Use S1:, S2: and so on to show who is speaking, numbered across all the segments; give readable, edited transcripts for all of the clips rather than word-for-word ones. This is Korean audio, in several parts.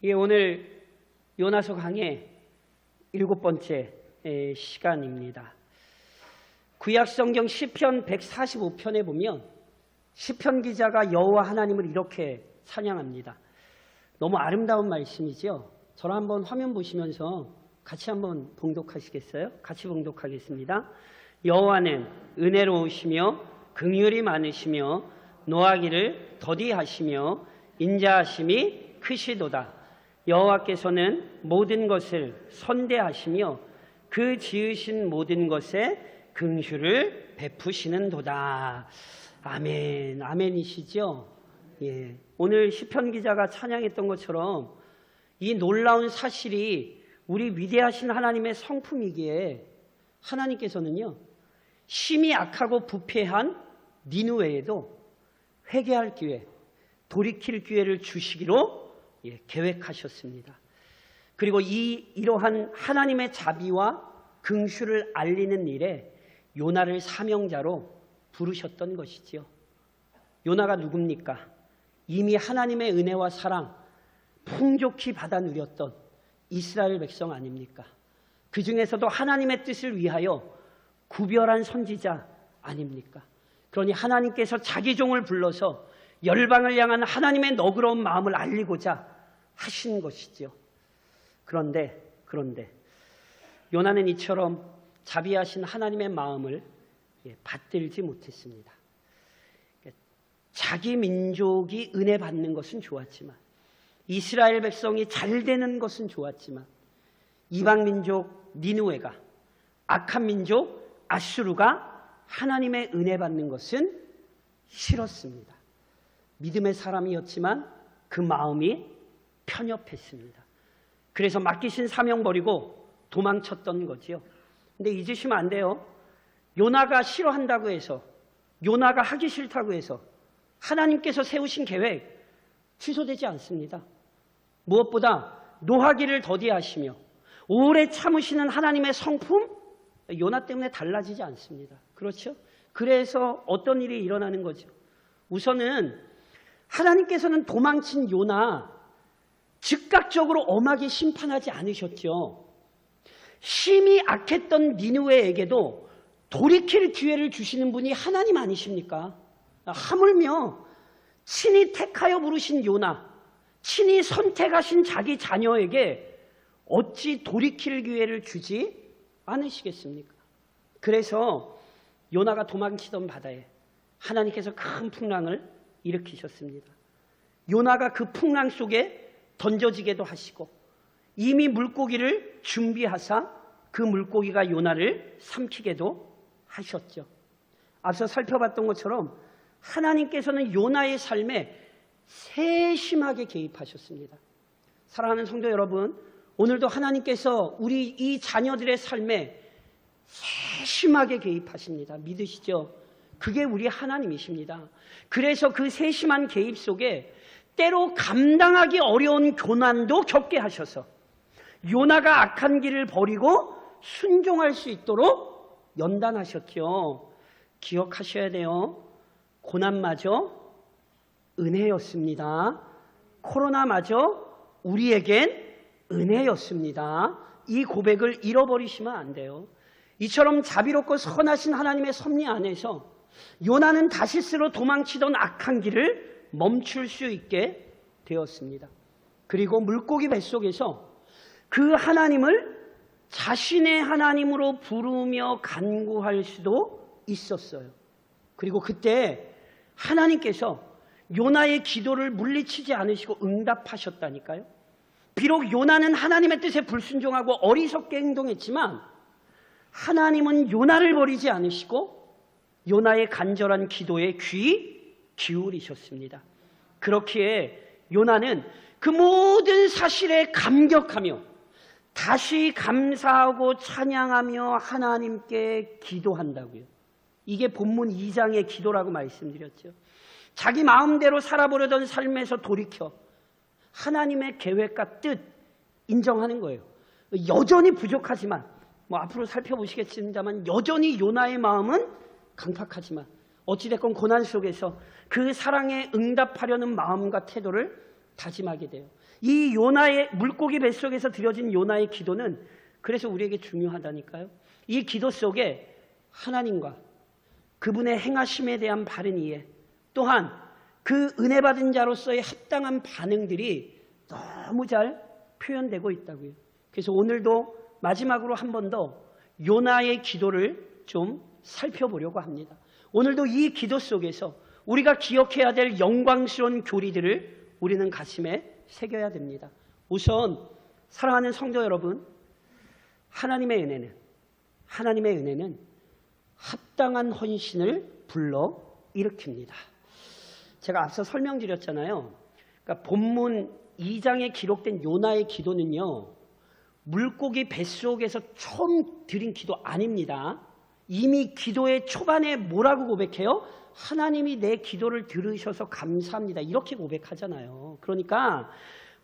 S1: 이게 오늘 요나서 강의 7번째 시간입니다. 구약성경 시편 145편에 보면 시편 기자가 여호와 하나님을 이렇게 찬양합니다. 너무 아름다운 말씀이죠. 저를 한번 화면 보시면서 같이 한번 봉독하시겠어요? 같이 봉독하겠습니다. 여호와는 은혜로우시며 긍휼이 많으시며 노하기를 더디하시며 인자하심이 크시도다. 여호와께서는 모든 것을 선대하시며 그 지으신 모든 것에 긍휼을 베푸시는도다. 아멘. 아멘이시죠? 예. 오늘 시편 기자가 찬양했던 것처럼 이 놀라운 사실이 우리 위대하신 하나님의 성품이기에 하나님께서는요, 심히 악하고 부패한 니느웨에도 회개할 기회, 돌이킬 기회를 주시기로 계획하셨습니다. 그리고 이러한 하나님의 자비와 긍휼을 알리는 일에 요나를 사명자로 부르셨던 것이지요. 요나가 누굽니까? 이미 하나님의 은혜와 사랑 풍족히 받아 누렸던 이스라엘 백성 아닙니까? 그 중에서도 하나님의 뜻을 위하여 구별한 선지자 아닙니까? 그러니 하나님께서 자기 종을 불러서 열방을 향한 하나님의 너그러운 마음을 알리고자 하신 것이죠. 그런데 요나는 이처럼 자비하신 하나님의 마음을 받들지 못했습니다. 자기 민족이 은혜 받는 것은 좋았지만, 이스라엘 백성이 잘 되는 것은 좋았지만, 이방 민족 니느웨가, 악한 민족 아수르가 하나님의 은혜 받는 것은 싫었습니다. 믿음의 사람이었지만 그 마음이 편협했습니다. 그래서 맡기신 사명 버리고 도망쳤던 거지요. 근데 잊으시면 안 돼요. 요나가 싫어한다고 해서, 요나가 하기 싫다고 해서 하나님께서 세우신 계획 취소되지 않습니다. 무엇보다 노하기를 더디하시며 오래 참으시는 하나님의 성품, 요나 때문에 달라지지 않습니다. 그렇죠? 그래서 어떤 일이 일어나는 거죠? 우선은 하나님께서는 도망친 요나 즉각적으로 엄하게 심판하지 않으셨죠. 심히 악했던 니느웨에게도 돌이킬 기회를 주시는 분이 하나님 아니십니까? 하물며 친히 택하여 부르신 요나, 친히 선택하신 자기 자녀에게 어찌 돌이킬 기회를 주지 않으시겠습니까? 그래서 요나가 도망치던 바다에 하나님께서 큰 풍랑을 일으키셨습니다. 요나가 그 풍랑 속에 던져지게도 하시고, 이미 물고기를 준비하사 그 물고기가 요나를 삼키게도 하셨죠. 앞서 살펴봤던 것처럼 하나님께서는 요나의 삶에 세심하게 개입하셨습니다. 사랑하는 성도 여러분, 오늘도 하나님께서 우리 이 자녀들의 삶에 세심하게 개입하십니다. 믿으시죠? 그게 우리 하나님이십니다. 그래서 그 세심한 개입 속에 때로 감당하기 어려운 고난도 겪게 하셔서 요나가 악한 길을 버리고 순종할 수 있도록 연단하셨죠. 기억하셔야 돼요. 고난마저 은혜였습니다. 코로나마저 우리에겐 은혜였습니다. 이 고백을 잃어버리시면 안 돼요. 이처럼 자비롭고 선하신 하나님의 섭리 안에서 요나는 다시스로 도망치던 악한 길을 멈출 수 있게 되었습니다. 그리고 물고기 뱃속에서 그 하나님을 자신의 하나님으로 부르며 간구할 수도 있었어요. 그리고 그때 하나님께서 요나의 기도를 물리치지 않으시고 응답하셨다니까요. 비록 요나는 하나님의 뜻에 불순종하고 어리석게 행동했지만 하나님은 요나를 버리지 않으시고 요나의 간절한 기도에 귀 기울이셨습니다. 그렇기에 요나는 그 모든 사실에 감격하며 다시 감사하고 찬양하며 하나님께 기도한다고요. 이게 본문 2장의 기도라고 말씀드렸죠. 자기 마음대로 살아보려던 삶에서 돌이켜 하나님의 계획과 뜻 인정하는 거예요. 여전히 부족하지만, 앞으로 살펴보시겠습니다만, 여전히 요나의 마음은 강팍하지만 어찌됐건 고난 속에서 그 사랑에 응답하려는 마음과 태도를 다짐하게 돼요. 이 요나의 물고기 뱃속에서 드려진 요나의 기도는 그래서 우리에게 중요하다니까요. 이 기도 속에 하나님과 그분의 행하심에 대한 바른 이해, 또한 그 은혜 받은 자로서의 합당한 반응들이 너무 잘 표현되고 있다고요. 그래서 오늘도 마지막으로 한 번 더 요나의 기도를 좀 살펴보려고 합니다. 오늘도 이 기도 속에서 우리가 기억해야 될 영광스러운 교리들을 우리는 가슴에 새겨야 됩니다. 우선 사랑하는 성도 여러분, 하나님의 은혜는 합당한 헌신을 불러 일으킵니다. 제가 앞서 설명드렸잖아요. 그러니까 본문 2장에 기록된 요나의 기도는요, 물고기 뱃속에서 처음 드린 기도 아닙니다. 이미 기도의 초반에 뭐라고 고백해요? 하나님이 내 기도를 들으셔서 감사합니다. 이렇게 고백하잖아요. 그러니까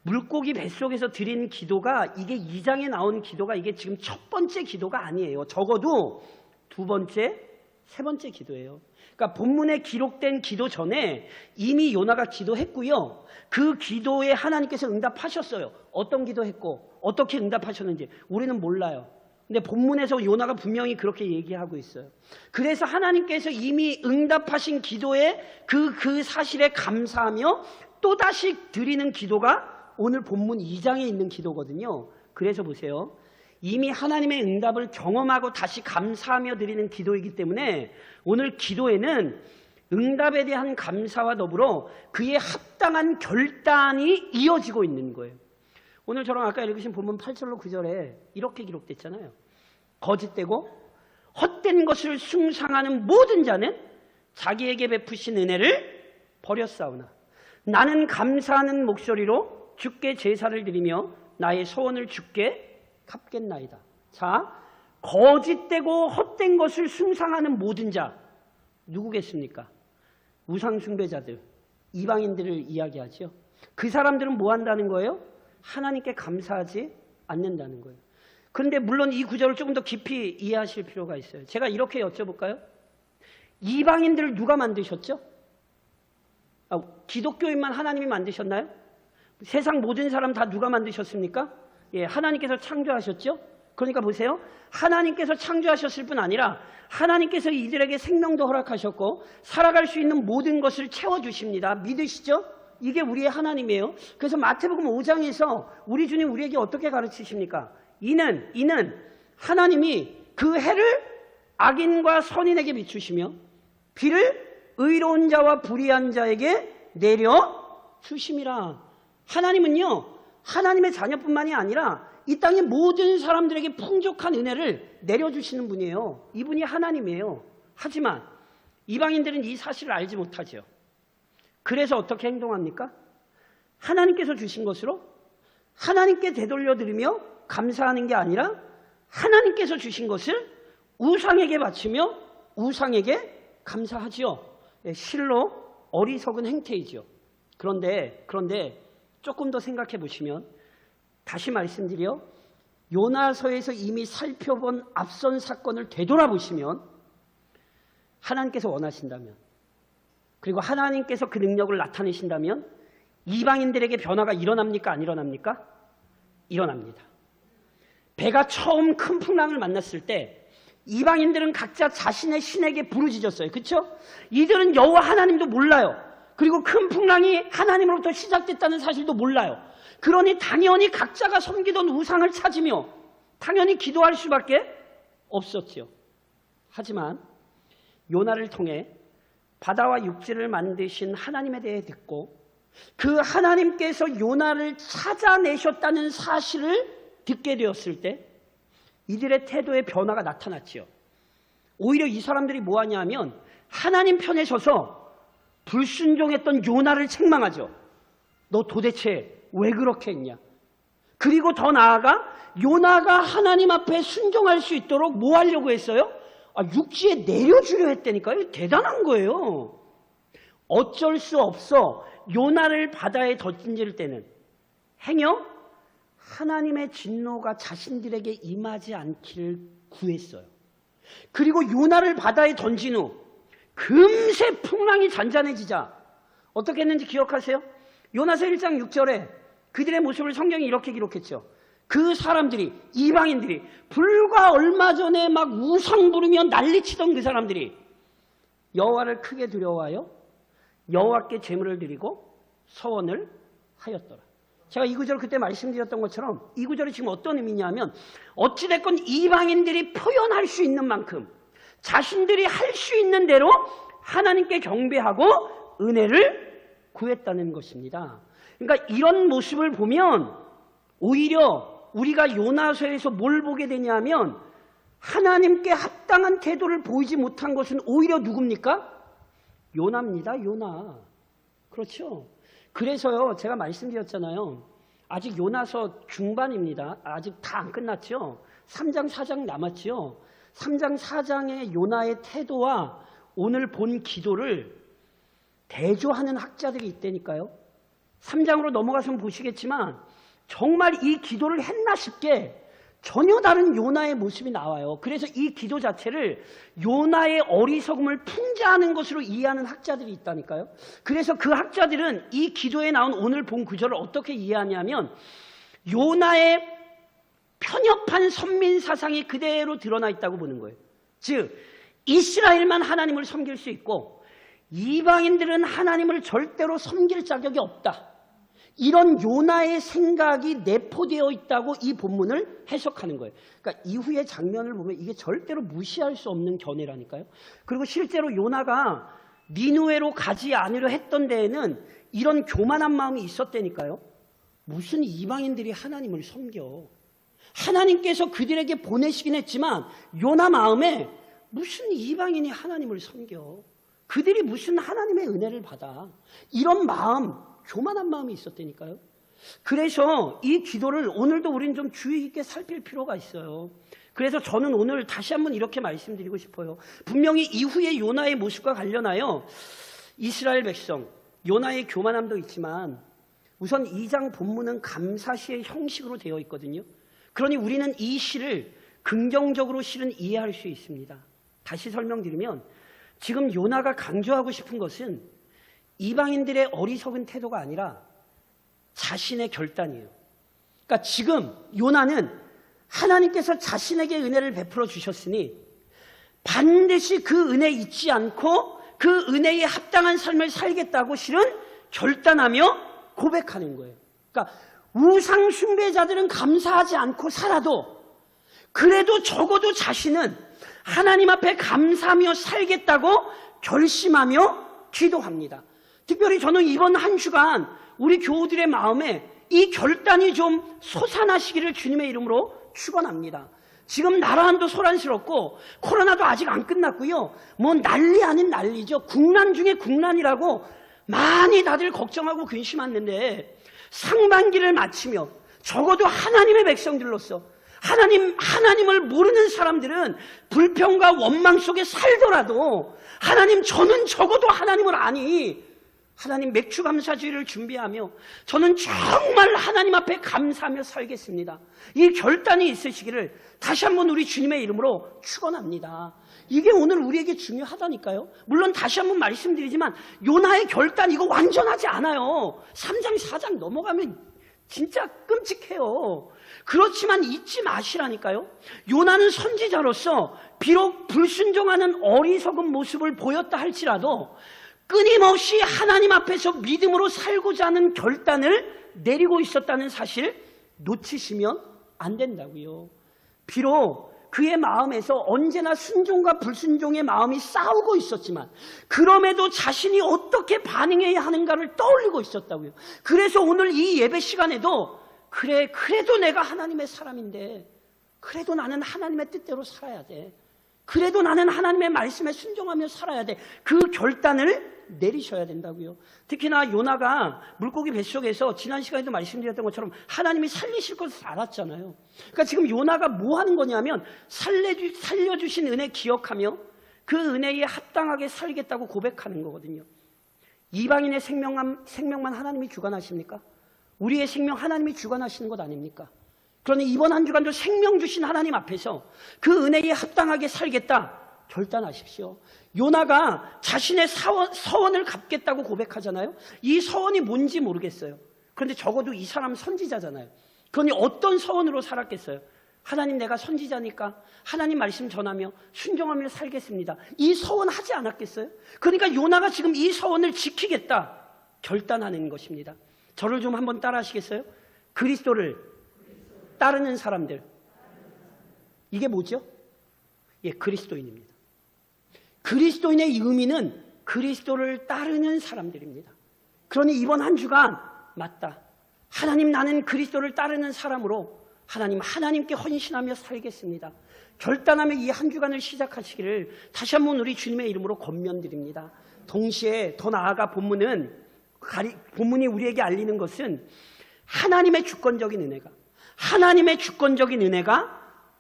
S1: 물고기 뱃속에서 드린 기도가, 이게 2장에 나온 기도가 이게 지금 첫 번째 기도가 아니에요. 적어도 두 번째, 세 번째 기도예요. 그러니까 본문에 기록된 기도 전에 이미 요나가 기도했고요. 그 기도에 하나님께서 응답하셨어요. 어떤 기도했고 어떻게 응답하셨는지 우리는 몰라요. 근데 본문에서 요나가 분명히 그렇게 얘기하고 있어요. 그래서 하나님께서 이미 응답하신 기도에 그 사실에 감사하며 또다시 드리는 기도가 오늘 본문 2장에 있는 기도거든요. 그래서 보세요. 이미 하나님의 응답을 경험하고 다시 감사하며 드리는 기도이기 때문에 오늘 기도에는 응답에 대한 감사와 더불어 그의 합당한 결단이 이어지고 있는 거예요. 오늘 저랑 아까 읽으신 본문 8절로 9절에 이렇게 기록됐잖아요. 거짓되고 헛된 것을 숭상하는 모든 자는 자기에게 베푸신 은혜를 버렸사오나 나는 감사하는 목소리로 주께 제사를 드리며 나의 소원을 주께 갚겠나이다. 자, 거짓되고 헛된 것을 숭상하는 모든 자 누구겠습니까? 우상 숭배자들, 이방인들을 이야기하죠. 그 사람들은 뭐 한다는 거예요? 하나님께 감사하지 않는다는 거예요. 그런데 물론 이 구절을 조금 더 깊이 이해하실 필요가 있어요. 제가 이렇게 여쭤볼까요? 이방인들을 누가 만드셨죠? 기독교인만 하나님이 만드셨나요? 세상 모든 사람 다 누가 만드셨습니까? 예, 하나님께서 창조하셨죠? 그러니까 보세요. 하나님께서 창조하셨을 뿐 아니라 하나님께서 이들에게 생명도 허락하셨고 살아갈 수 있는 모든 것을 채워주십니다. 믿으시죠? 이게 우리의 하나님이에요. 그래서 마태복음 5장에서 우리 주님 우리에게 어떻게 가르치십니까? 이는 하나님이 그 해를 악인과 선인에게 비추시며 비를 의로운 자와 불의한 자에게 내려 주심이라. 하나님은요, 하나님의 자녀뿐만이 아니라 이 땅의 모든 사람들에게 풍족한 은혜를 내려주시는 분이에요. 이분이 하나님이에요. 하지만 이방인들은 이 사실을 알지 못하죠. 그래서 어떻게 행동합니까? 하나님께서 주신 것으로 하나님께 되돌려드리며 감사하는 게 아니라 하나님께서 주신 것을 우상에게 바치며 우상에게 감사하지요. 실로 어리석은 행태이죠. 그런데 조금 더 생각해 보시면 다시 말씀드려 요나서에서 이미 살펴본 앞선 사건을 되돌아보시면 하나님께서 원하신다면 그리고 하나님께서 그 능력을 나타내신다면 이방인들에게 변화가 일어납니까? 안 일어납니까? 일어납니다. 배가 처음 큰 풍랑을 만났을 때 이방인들은 각자 자신의 신에게 부르짖었어요. 그렇죠? 이들은 여호와 하나님도 몰라요. 그리고 큰 풍랑이 하나님으로부터 시작됐다는 사실도 몰라요. 그러니 당연히 각자가 섬기던 우상을 찾으며 당연히 기도할 수밖에 없었죠. 하지만 요나를 통해 바다와 육지를 만드신 하나님에 대해 듣고 그 하나님께서 요나를 찾아내셨다는 사실을 듣게 되었을 때 이들의 태도의 변화가 나타났죠. 오히려 이 사람들이 뭐하냐 하면 하나님 편에 서서 불순종했던 요나를 책망하죠. 너 도대체 왜 그렇게 했냐? 그리고 더 나아가 요나가 하나님 앞에 순종할 수 있도록 뭐 하려고 했어요? 육지에 내려주려 했다니까요. 대단한 거예요. 어쩔 수 없어 요나를 바다에 던질 때는 행여 하나님의 진노가 자신들에게 임하지 않기를 구했어요. 그리고 요나를 바다에 던진 후 금세 풍랑이 잔잔해지자 어떻게 했는지 기억하세요? 요나서 1장 6절에 그들의 모습을 성경이 이렇게 기록했죠. 그 사람들이, 이방인들이, 불과 얼마 전에 막 우상 부르며 난리치던 그 사람들이 여호와를 크게 두려워하여 여호와께 제물을 드리고 서원을 하였더라. 제가 이 구절 그때 말씀드렸던 것처럼 이 구절이 지금 어떤 의미냐면, 어찌됐건 이방인들이 표현할 수 있는 만큼 자신들이 할 수 있는 대로 하나님께 경배하고 은혜를 구했다는 것입니다. 그러니까 이런 모습을 보면 오히려 우리가 요나서에서 뭘 보게 되냐면, 하나님께 합당한 태도를 보이지 못한 것은 오히려 누굽니까? 요나입니다. 요나. 그렇죠? 그래서요, 제가 말씀드렸잖아요. 아직 요나서 중반입니다. 아직 다 안 끝났죠? 3장 4장 남았죠? 3장 4장의 요나의 태도와 오늘 본 기도를 대조하는 학자들이 있다니까요. 3장으로 넘어가서는 보시겠지만 정말 이 기도를 했나 싶게 전혀 다른 요나의 모습이 나와요. 그래서 이 기도 자체를 요나의 어리석음을 풍자하는 것으로 이해하는 학자들이 있다니까요. 그래서 그 학자들은 이 기도에 나온 오늘 본 구절을 어떻게 이해하냐면, 요나의 편협한 선민 사상이 그대로 드러나 있다고 보는 거예요. 즉, 이스라엘만 하나님을 섬길 수 있고 이방인들은 하나님을 절대로 섬길 자격이 없다. 이런 요나의 생각이 내포되어 있다고 이 본문을 해석하는 거예요. 그러니까 이후의 장면을 보면 이게 절대로 무시할 수 없는 견해라니까요. 그리고 실제로 요나가 니느웨로 가지 않으려 했던 데에는 이런 교만한 마음이 있었다니까요. 무슨 이방인들이 하나님을 섬겨. 하나님께서 그들에게 보내시긴 했지만 요나 마음에 무슨 이방인이 하나님을 섬겨. 그들이 무슨 하나님의 은혜를 받아. 이런 마음, 교만한 마음이 있었다니까요. 그래서 이 기도를 오늘도 우리는 좀 주의 깊게 살필 필요가 있어요. 그래서 저는 오늘 다시 한번 이렇게 말씀드리고 싶어요. 분명히 이후의 요나의 모습과 관련하여 이스라엘 백성, 요나의 교만함도 있지만 우선 2장 본문은 감사시의 형식으로 되어 있거든요. 그러니 우리는 이 시를 긍정적으로 실은 이해할 수 있습니다. 다시 설명드리면, 지금 요나가 강조하고 싶은 것은 이방인들의 어리석은 태도가 아니라 자신의 결단이에요. 그러니까 지금 요나는 하나님께서 자신에게 은혜를 베풀어 주셨으니 반드시 그 은혜 잊지 않고 그 은혜에 합당한 삶을 살겠다고 실은 결단하며 고백하는 거예요. 그러니까 우상 숭배자들은 감사하지 않고 살아도 그래도 적어도 자신은 하나님 앞에 감사하며 살겠다고 결심하며 기도합니다. 특별히 저는 이번 한 주간 우리 교우들의 마음에 이 결단이 좀 솟아나시기를 주님의 이름으로 축원합니다. 지금 나라 한도 소란스럽고 코로나도 아직 안 끝났고요. 뭐 난리 아닌 난리죠. 국난 중에 국난이라고 많이 다들 걱정하고 근심했는데, 상반기를 마치며 적어도 하나님의 백성들로서 하나님을 모르는 사람들은 불평과 원망 속에 살더라도 하나님, 저는 적어도 하나님을 아니, 하나님 맥주 감사주의를 준비하며 저는 정말 하나님 앞에 감사하며 살겠습니다. 이 결단이 있으시기를 다시 한번 우리 주님의 이름으로 축원합니다. 이게 오늘 우리에게 중요하다니까요. 물론 다시 한번 말씀드리지만 요나의 결단 이거 완전하지 않아요. 3장 4장 넘어가면 진짜 끔찍해요. 그렇지만 잊지 마시라니까요. 요나는 선지자로서 비록 불순종하는 어리석은 모습을 보였다 할지라도 끊임없이 하나님 앞에서 믿음으로 살고자 하는 결단을 내리고 있었다는 사실 놓치시면 안 된다고요. 비록 그의 마음에서 언제나 순종과 불순종의 마음이 싸우고 있었지만 그럼에도 자신이 어떻게 반응해야 하는가를 떠올리고 있었다고요. 그래서 오늘 이 예배 시간에도 그래도 내가 하나님의 사람인데 그래도 나는 하나님의 뜻대로 살아야 돼. 그래도 나는 하나님의 말씀에 순종하며 살아야 돼. 그 결단을 내리셔야 된다고요. 특히나 요나가 물고기 뱃속에서 지난 시간에도 말씀드렸던 것처럼 하나님이 살리실 것을 알았잖아요. 그러니까 지금 요나가 뭐 하는 거냐면 살려주신 은혜 기억하며 그 은혜에 합당하게 살겠다고 고백하는 거거든요. 이방인의 생명만 하나님이 주관하십니까? 우리의 생명 하나님이 주관하시는 것 아닙니까? 그러니 이번 한 주간도 생명 주신 하나님 앞에서 그 은혜에 합당하게 살겠다 결단하십시오. 요나가 자신의 서원을 갚겠다고 고백하잖아요. 이 서원이 뭔지 모르겠어요. 그런데 적어도 이 사람 선지자잖아요. 그러니 어떤 서원으로 살았겠어요? 하나님, 내가 선지자니까 하나님 말씀 전하며 순종하며 살겠습니다. 이 서원 하지 않았겠어요? 그러니까 요나가 지금 이 서원을 지키겠다 결단하는 것입니다. 저를 좀 한번 따라 하시겠어요? 그리스도를 따르는 사람들. 이게 뭐죠? 예, 그리스도인입니다. 그리스도인의 의미는 그리스도를 따르는 사람들입니다. 그러니 이번 한 주간 맞다. 하나님, 나는 그리스도를 따르는 사람으로 하나님께 헌신하며 살겠습니다. 결단하며 이 한 주간을 시작하시기를 다시 한번 우리 주님의 이름으로 권면드립니다. 동시에 더 나아가 본문이 우리에게 알리는 것은 하나님의 주권적인 은혜가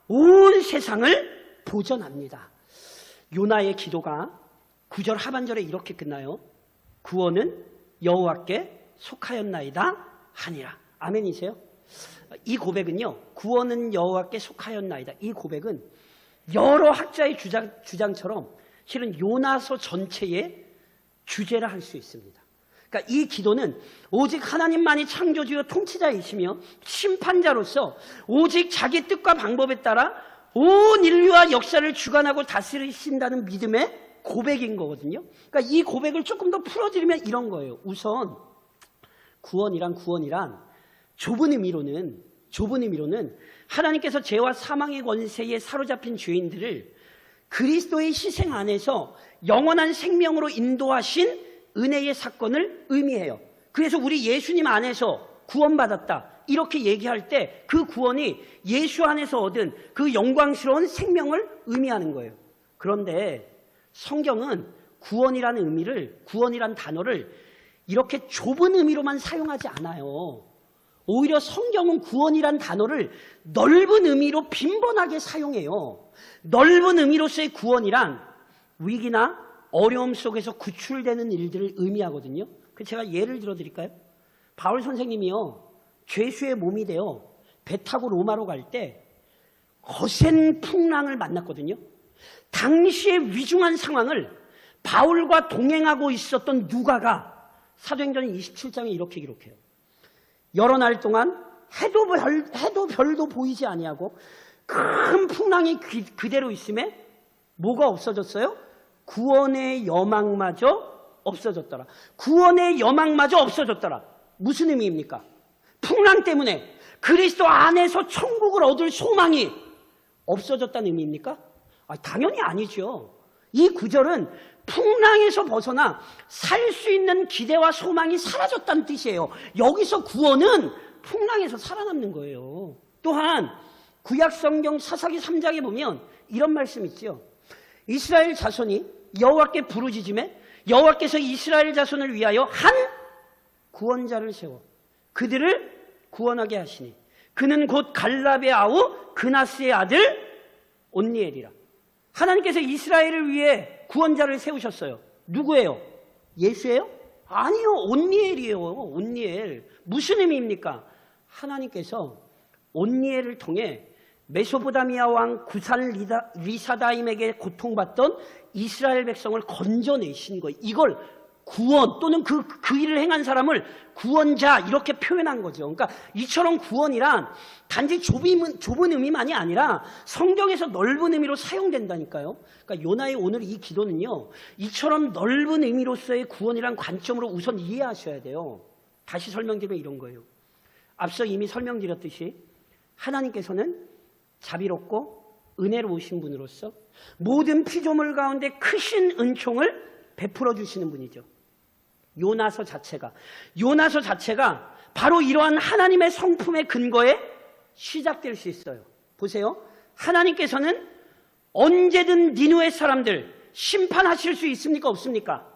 S1: 온 세상을 보전합니다. 요나의 기도가 9절 하반절에 이렇게 끝나요. 구원은 여호와께 속하였나이다 하니라. 아멘이세요? 이 고백은요, 구원은 여호와께 속하였나이다. 이 고백은 여러 학자의 주장처럼 실은 요나서 전체의 주제라 할 수 있습니다. 그러니까 이 기도는 오직 하나님만이 창조주요 통치자이시며 심판자로서 오직 자기 뜻과 방법에 따라 온 인류와 역사를 주관하고 다스리신다는 믿음의 고백인 거거든요. 그러니까 이 고백을 조금 더 풀어드리면 이런 거예요. 우선 구원이란 좁은 의미로는 하나님께서 죄와 사망의 권세에 사로잡힌 죄인들을 그리스도의 희생 안에서 영원한 생명으로 인도하신 은혜의 사건을 의미해요. 그래서 우리 예수님 안에서 구원받았다 이렇게 얘기할 때 그 구원이 예수 안에서 얻은 그 영광스러운 생명을 의미하는 거예요. 그런데 성경은 구원이란 단어를 이렇게 좁은 의미로만 사용하지 않아요. 오히려 성경은 구원이란 단어를 넓은 의미로 빈번하게 사용해요. 넓은 의미로서의 구원이란 위기나 어려움 속에서 구출되는 일들을 의미하거든요. 제가 예를 들어 드릴까요? 바울 선생님이요, 죄수의 몸이 되어 배 타고 로마로 갈 때 거센 풍랑을 만났거든요. 당시의 위중한 상황을 바울과 동행하고 있었던 누가가 사도행전 27장에 이렇게 기록해요. 여러 날 동안 해도 별도 보이지 아니하고 큰 풍랑이 그대로 있음에 뭐가 없어졌어요? 구원의 여망마저 없어졌더라. 구원의 여망마저 없어졌더라. 무슨 의미입니까? 풍랑 때문에 그리스도 안에서 천국을 얻을 소망이 없어졌다는 의미입니까? 당연히 아니죠. 이 구절은 풍랑에서 벗어나 살 수 있는 기대와 소망이 사라졌다는 뜻이에요. 여기서 구원은 풍랑에서 살아남는 거예요. 또한 구약성경 사사기 3장에 보면 이런 말씀 있죠. 이스라엘 자손이 여호와께 부르짖음에 여호와께서 이스라엘 자손을 위하여 한 구원자를 세워 그들을 구원하게 하시니 그는 곧 갈렙의 아우 그나스의 아들 온니엘이라. 하나님께서 이스라엘을 위해 구원자를 세우셨어요. 누구예요? 예수예요? 아니요, 온니엘이에요. 온니엘. 무슨 의미입니까? 하나님께서 온니엘을 통해 메소포타미아 왕 구산 리사다임에게 고통받던 이스라엘 백성을 건져내신 거예요. 이걸 구원 또는 그 일을 행한 사람을 구원자 이렇게 표현한 거죠. 그러니까 이처럼 구원이란 단지 좁은 의미만이 아니라 성경에서 넓은 의미로 사용된다니까요. 그러니까 요나의 오늘 이 기도는요, 이처럼 넓은 의미로서의 구원이란 관점으로 우선 이해하셔야 돼요. 다시 설명드리면 이런 거예요. 앞서 이미 설명드렸듯이 하나님께서는 자비롭고 은혜로우신 분으로서 모든 피조물 가운데 크신 은총을 베풀어 주시는 분이죠. 요나서 자체가 바로 이러한 하나님의 성품의 근거에 시작될 수 있어요. 보세요. 하나님께서는 언제든 니느웨 사람들 심판하실 수 있습니까? 없습니까?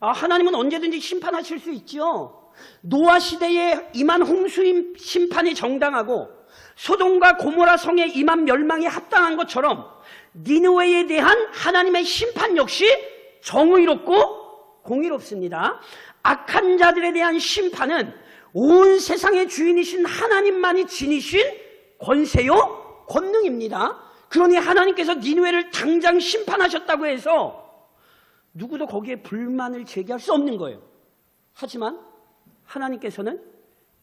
S1: 하나님은 언제든지 심판하실 수 있죠. 노아 시대에 임한 홍수 심판이 정당하고 소돔과 고모라 성에 임한 멸망이 합당한 것처럼 니느웨에 대한 하나님의 심판 역시 정의롭고 공의롭습니다. 악한 자들에 대한 심판은 온 세상의 주인이신 하나님만이 지니신 권세요 권능입니다. 그러니 하나님께서 니느웨를 당장 심판하셨다고 해서 누구도 거기에 불만을 제기할 수 없는 거예요. 하지만 하나님께서는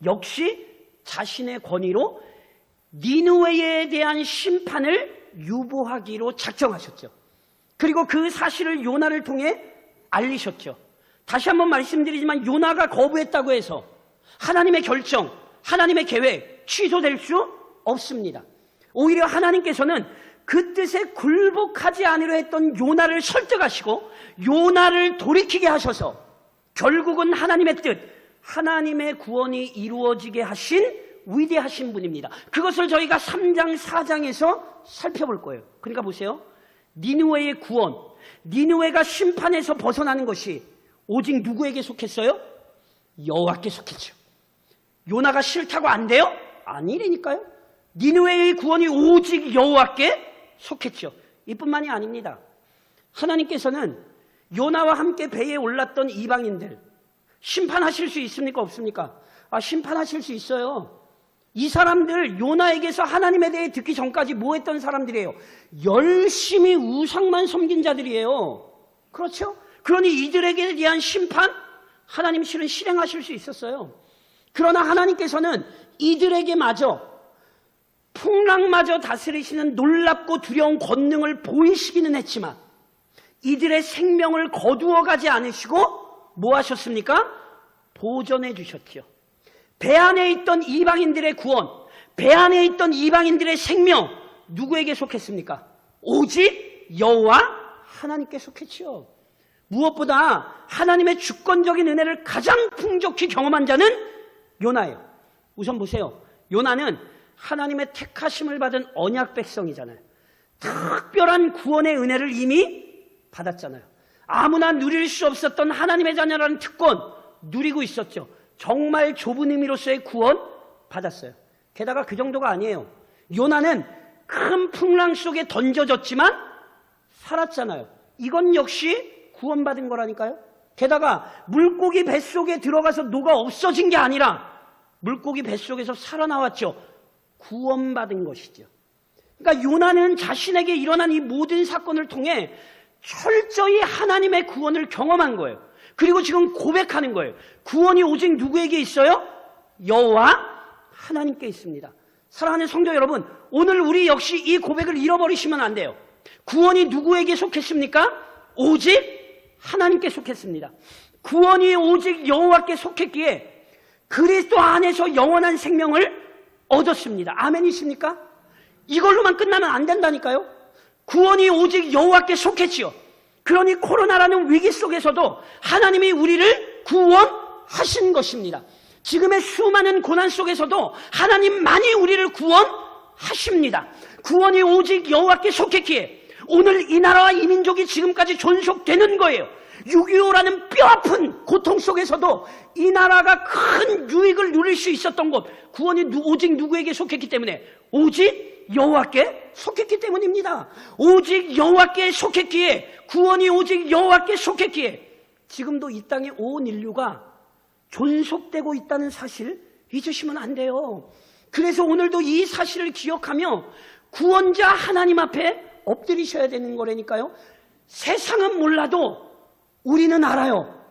S1: 역시 자신의 권위로 니느웨에 대한 심판을 유보하기로 작정하셨죠. 그리고 그 사실을 요나를 통해 알리셨죠. 다시 한번 말씀드리지만 요나가 거부했다고 해서 하나님의 결정, 하나님의 계획 취소될 수 없습니다. 오히려 하나님께서는 그 뜻에 굴복하지 않으려 했던 요나를 설득하시고 요나를 돌이키게 하셔서 결국은 하나님의 뜻, 하나님의 구원이 이루어지게 하신 위대하신 분입니다. 그것을 저희가 3장, 4장에서 살펴볼 거예요. 그러니까 보세요. 니느웨의 구원, 니느웨가 심판에서 벗어나는 것이 오직 누구에게 속했어요? 여호와께 속했죠. 요나가 싫다고 안 돼요? 아니라니까요. 니느웨의 구원이 오직 여호와께 속했죠. 이뿐만이 아닙니다. 하나님께서는 요나와 함께 배에 올랐던 이방인들 심판하실 수 있습니까? 없습니까? 심판하실 수 있어요. 이 사람들 요나에게서 하나님에 대해 듣기 전까지 뭐 했던 사람들이에요? 열심히 우상만 섬긴 자들이에요. 그렇죠? 그러니 이들에게 대한 심판 하나님 실은 실행하실 수 있었어요. 그러나 하나님께서는 이들에게마저 풍랑마저 다스리시는 놀랍고 두려운 권능을 보이시기는 했지만 이들의 생명을 거두어가지 않으시고 뭐 하셨습니까? 보존해 주셨죠. 배 안에 있던 이방인들의 구원, 배 안에 있던 이방인들의 생명 누구에게 속했습니까? 오직 여호와 하나님께 속했죠. 무엇보다 하나님의 주권적인 은혜를 가장 풍족히 경험한 자는 요나예요. 우선 보세요. 요나는 하나님의 택하심을 받은 언약 백성이잖아요. 특별한 구원의 은혜를 이미 받았잖아요. 아무나 누릴 수 없었던 하나님의 자녀라는 특권 누리고 있었죠. 정말 좁은 의미로서의 구원 받았어요. 게다가 그 정도가 아니에요. 요나는 큰 풍랑 속에 던져졌지만 살았잖아요. 이건 역시 구원받은 거라니까요. 게다가 물고기 뱃속에 들어가서 녹아 없어진 게 아니라 물고기 뱃속에서 살아나왔죠. 구원받은 것이죠. 그러니까 요나는 자신에게 일어난 이 모든 사건을 통해 철저히 하나님의 구원을 경험한 거예요. 그리고 지금 고백하는 거예요. 구원이 오직 누구에게 있어요? 여호와 하나님께 있습니다. 사랑하는 성도 여러분, 오늘 우리 역시 이 고백을 잃어버리시면 안 돼요. 구원이 누구에게 속했습니까? 오직 하나님께 속했습니다. 구원이 오직 여호와께 속했기에 그리스도 안에서 영원한 생명을 얻었습니다. 아멘이십니까? 이걸로만 끝나면 안 된다니까요. 구원이 오직 여호와께 속했지요. 그러니 코로나라는 위기 속에서도 하나님이 우리를 구원하신 것입니다. 지금의 수많은 고난 속에서도 하나님만이 우리를 구원하십니다. 구원이 오직 여호와께 속했기에 오늘 이 나라와 이 민족이 지금까지 존속되는 거예요. 6.25라는 뼈아픈 고통 속에서도 이 나라가 큰 유익을 누릴 수 있었던 것, 구원이 오직 누구에게 속했기 때문에? 오직 여호와께 속했기 때문입니다. 오직 여호와께 속했기에, 구원이 오직 여호와께 속했기에 지금도 이 땅에 온 인류가 존속되고 있다는 사실 잊으시면 안 돼요. 그래서 오늘도 이 사실을 기억하며 구원자 하나님 앞에 엎드리셔야 되는 거라니까요. 세상은 몰라도 우리는 알아요.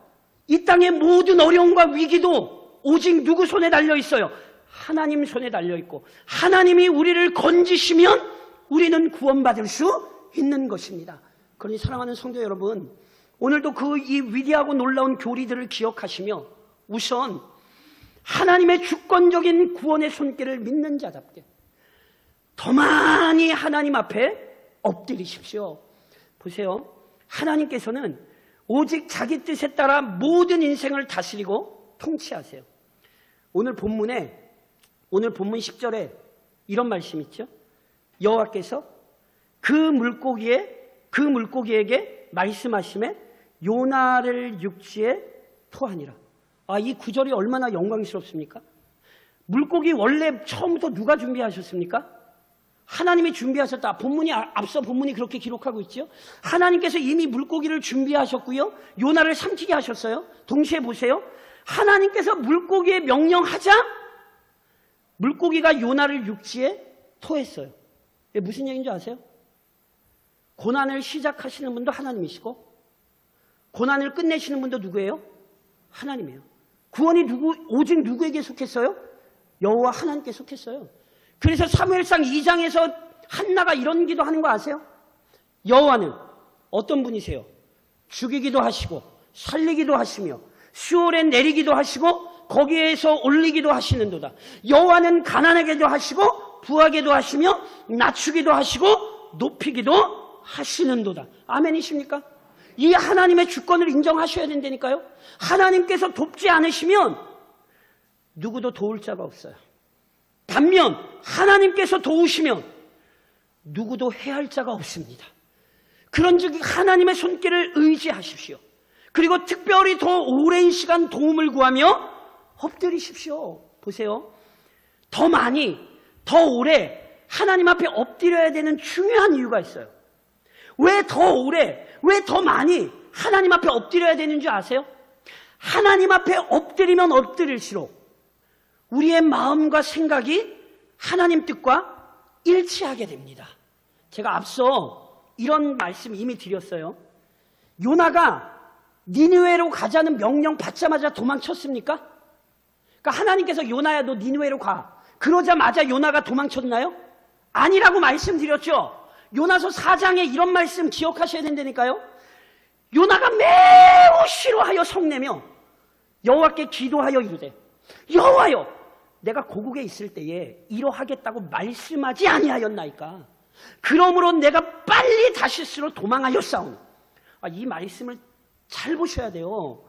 S1: 이 땅의 모든 어려움과 위기도 오직 누구 손에 달려 있어요? 하나님 손에 달려 있고 하나님이 우리를 건지시면 우리는 구원받을 수 있는 것입니다. 그러니 사랑하는 성도 여러분, 오늘도 그 이 위대하고 놀라운 교리들을 기억하시며 우선 하나님의 주권적인 구원의 손길을 믿는 자답게 더 많이 하나님 앞에 엎드리십시오. 보세요. 하나님께서는 오직 자기 뜻에 따라 모든 인생을 다스리고 통치하세요. 오늘 본문 10절에 이런 말씀 있죠. 여호와께서 그 물고기에게 말씀하심에 요나를 육지에 토하니라. 이 구절이 얼마나 영광스럽습니까? 물고기 원래 처음부터 누가 준비하셨습니까? 하나님이 준비하셨다. 앞서 본문이 그렇게 기록하고 있죠. 하나님께서 이미 물고기를 준비하셨고요. 요나를 삼키게 하셨어요. 동시에 보세요. 하나님께서 물고기에 명령하자 물고기가 요나를 육지에 토했어요. 무슨 얘기인지 아세요? 고난을 시작하시는 분도 하나님이시고 고난을 끝내시는 분도 누구예요? 하나님이에요. 구원이 오직 누구에게 속했어요? 여호와 하나님께 속했어요. 그래서 사무엘상 2장에서 한나가 이런 기도하는 거 아세요? 여호와는 어떤 분이세요? 죽이기도 하시고 살리기도 하시며 시올에 내리기도 하시고 거기에서 올리기도 하시는도다. 여호와는 가난하게도 하시고 부하게도 하시며 낮추기도 하시고 높이기도 하시는도다. 아멘이십니까? 이 하나님의 주권을 인정하셔야 된다니까요. 하나님께서 돕지 않으시면 누구도 도울 자가 없어요. 반면 하나님께서 도우시면 누구도 해할 자가 없습니다. 그런즉 하나님의 손길을 의지하십시오. 그리고 특별히 더 오랜 시간 도움을 구하며 엎드리십시오. 보세요. 더 많이, 더 오래 하나님 앞에 엎드려야 되는 중요한 이유가 있어요. 왜 더 오래, 왜 더 많이 하나님 앞에 엎드려야 되는 줄 아세요? 하나님 앞에 엎드리면 엎드릴수록 우리의 마음과 생각이 하나님 뜻과 일치하게 됩니다. 제가 앞서 이런 말씀 이미 드렸어요. 요나가 니느웨로 가자는 명령 받자마자 도망쳤습니까? 그러니까 하나님께서 요나야 너 니느웨로 가. 그러자마자 요나가 도망쳤나요? 아니라고 말씀드렸죠. 요나서 4장에 이런 말씀 기억하셔야 된다니까요. 요나가 매우 싫어하여 성내며 여호와께 기도하여 이르되 여호와여 내가 고국에 있을 때에 이러하겠다고 말씀하지 아니하였나이까. 그러므로 내가 빨리 다시스로 도망하였사오니. 이 말씀을 잘 보셔야 돼요.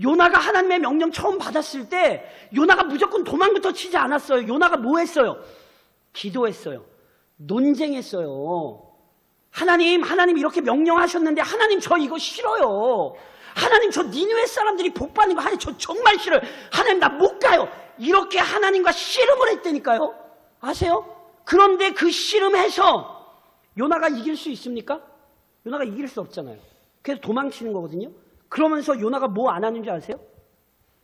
S1: 요나가 하나님의 명령 처음 받았을 때 요나가 무조건 도망부터 치지 않았어요. 요나가 뭐 했어요? 기도했어요. 논쟁했어요. 하나님 이렇게 명령하셨는데 하나님 저 이거 싫어요. 하나님 저 니느웨 사람들이 복 받는 거 하나님 저 정말 싫어요. 하나님 나 못 가요. 이렇게 하나님과 씨름을 했다니까요. 아세요? 그런데 그 씨름해서 요나가 이길 수 있습니까? 요나가 이길 수 없잖아요. 그래서 도망치는 거거든요. 그러면서 요나가 뭐 안 하는 줄 아세요?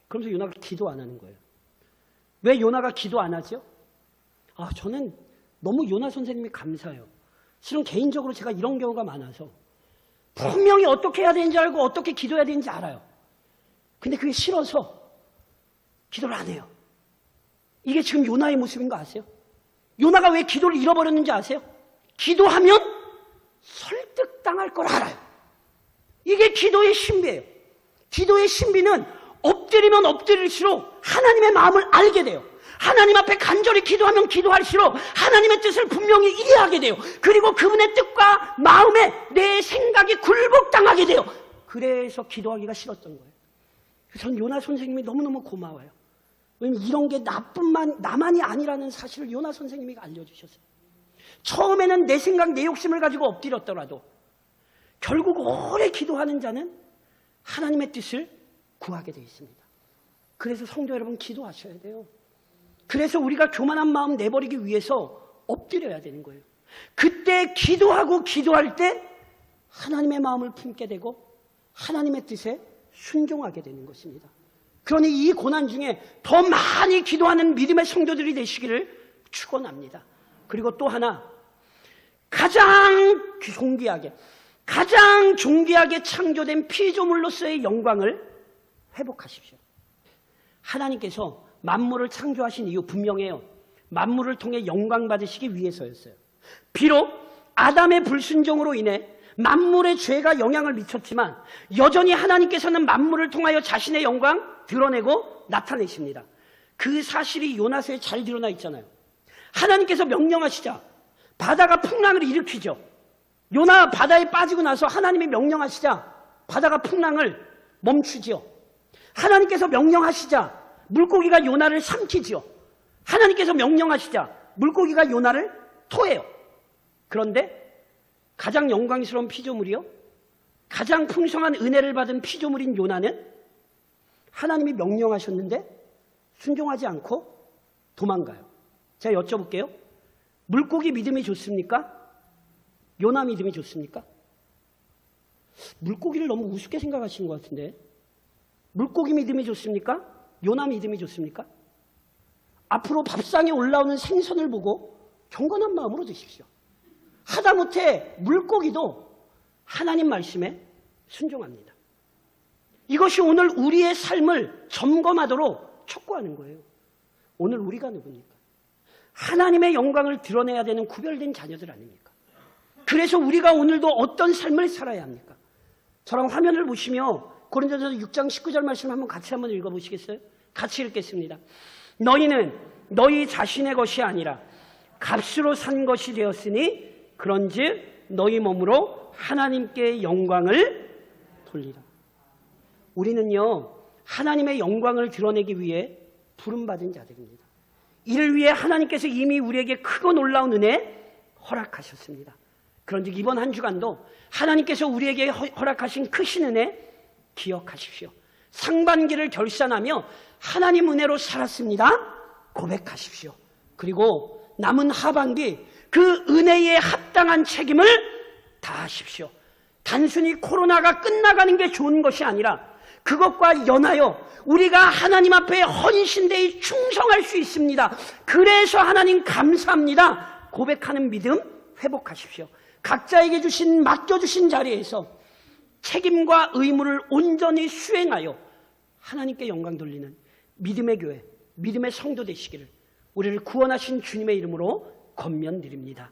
S1: 그러면서 요나가 기도 안 하는 거예요. 왜 요나가 기도 안 하죠? 저는 너무 요나 선생님이 감사해요. 실은 개인적으로 제가 이런 경우가 많아서 분명히 어떻게 해야 되는지 알고 어떻게 기도해야 되는지 알아요. 근데 그게 싫어서 기도를 안 해요. 이게 지금 요나의 모습인 거 아세요? 요나가 왜 기도를 잃어버렸는지 아세요? 기도하면 설득당할 걸 알아요. 이게 기도의 신비예요. 기도의 신비는 엎드리면 엎드릴수록 하나님의 마음을 알게 돼요. 하나님 앞에 간절히 기도하면 기도할수록 하나님의 뜻을 분명히 이해하게 돼요. 그리고 그분의 뜻과 마음에 내 생각이 굴복당하게 돼요. 그래서 기도하기가 싫었던 거예요. 전 요나 선생님이 너무너무 고마워요. 왜냐면 이런 게 나만이 아니라는 사실을 요나 선생님이 알려주셨어요. 처음에는 내 생각, 내 욕심을 가지고 엎드렸더라도 결국 오래 기도하는 자는 하나님의 뜻을 구하게 되어 있습니다. 그래서 성도 여러분 기도하셔야 돼요. 그래서 우리가 교만한 마음 내버리기 위해서 엎드려야 되는 거예요. 그때 기도하고 기도할 때 하나님의 마음을 품게 되고 하나님의 뜻에 순종하게 되는 것입니다. 그러니 이 고난 중에 더 많이 기도하는 믿음의 성도들이 되시기를 축원합니다. 그리고 또 하나 가장 존귀하게 창조된 피조물로서의 영광을 회복하십시오. 하나님께서 만물을 창조하신 이유 분명해요. 만물을 통해 영광 받으시기 위해서였어요. 비록 아담의 불순종으로 인해 만물의 죄가 영향을 미쳤지만 여전히 하나님께서는 만물을 통하여 자신의 영광 드러내고 나타내십니다. 그 사실이 요나서에 잘 드러나 있잖아요. 하나님께서 명령하시자 바다가 풍랑을 일으키죠. 요나 바다에 빠지고 나서 하나님이 명령하시자 바다가 풍랑을 멈추지요. 하나님께서 명령하시자 물고기가 요나를 삼키지요. 하나님께서 명령하시자 물고기가 요나를 토해요. 그런데 가장 영광스러운 피조물이요, 가장 풍성한 은혜를 받은 피조물인 요나는 하나님이 명령하셨는데 순종하지 않고 도망가요. 제가 여쭤볼게요. 물고기 믿음이 좋습니까? 요나 믿음이 좋습니까? 물고기를 너무 우습게 생각하시는 것 같은데, 물고기 믿음이 좋습니까? 요나 믿음이 좋습니까? 앞으로 밥상에 올라오는 생선을 보고 경건한 마음으로 드십시오. 하다못해 물고기도 하나님 말씀에 순종합니다. 이것이 오늘 우리의 삶을 점검하도록 촉구하는 거예요. 오늘 우리가 누굽니까? 하나님의 영광을 드러내야 되는 구별된 자녀들 아닙니까? 그래서 우리가 오늘도 어떤 삶을 살아야 합니까? 저랑 화면을 보시며 고린도전서 6장 19절 말씀 한번 같이 한번 읽어보시겠어요? 같이 읽겠습니다. 너희는 너희 자신의 것이 아니라 값으로 산 것이 되었으니 그런즉 너희 몸으로 하나님께 영광을 돌리라. 우리는요, 하나님의 영광을 드러내기 위해 부름받은 자들입니다. 이를 위해 하나님께서 이미 우리에게 크고 놀라운 은혜 허락하셨습니다. 그런즉 이번 한 주간도 하나님께서 우리에게 허락하신 크신 은혜 기억하십시오. 상반기를 결산하며 하나님 은혜로 살았습니다. 고백하십시오. 그리고 남은 하반기 그 은혜에 합당한 책임을 다하십시오. 단순히 코로나가 끝나가는 게 좋은 것이 아니라 그것과 연하여 우리가 하나님 앞에 헌신되이 충성할 수 있습니다. 그래서 하나님 감사합니다. 고백하는 믿음 회복하십시오. 각자에게 맡겨주신 자리에서 책임과 의무를 온전히 수행하여 하나님께 영광 돌리는 믿음의 교회, 믿음의 성도 되시기를 우리를 구원하신 주님의 이름으로 권면드립니다.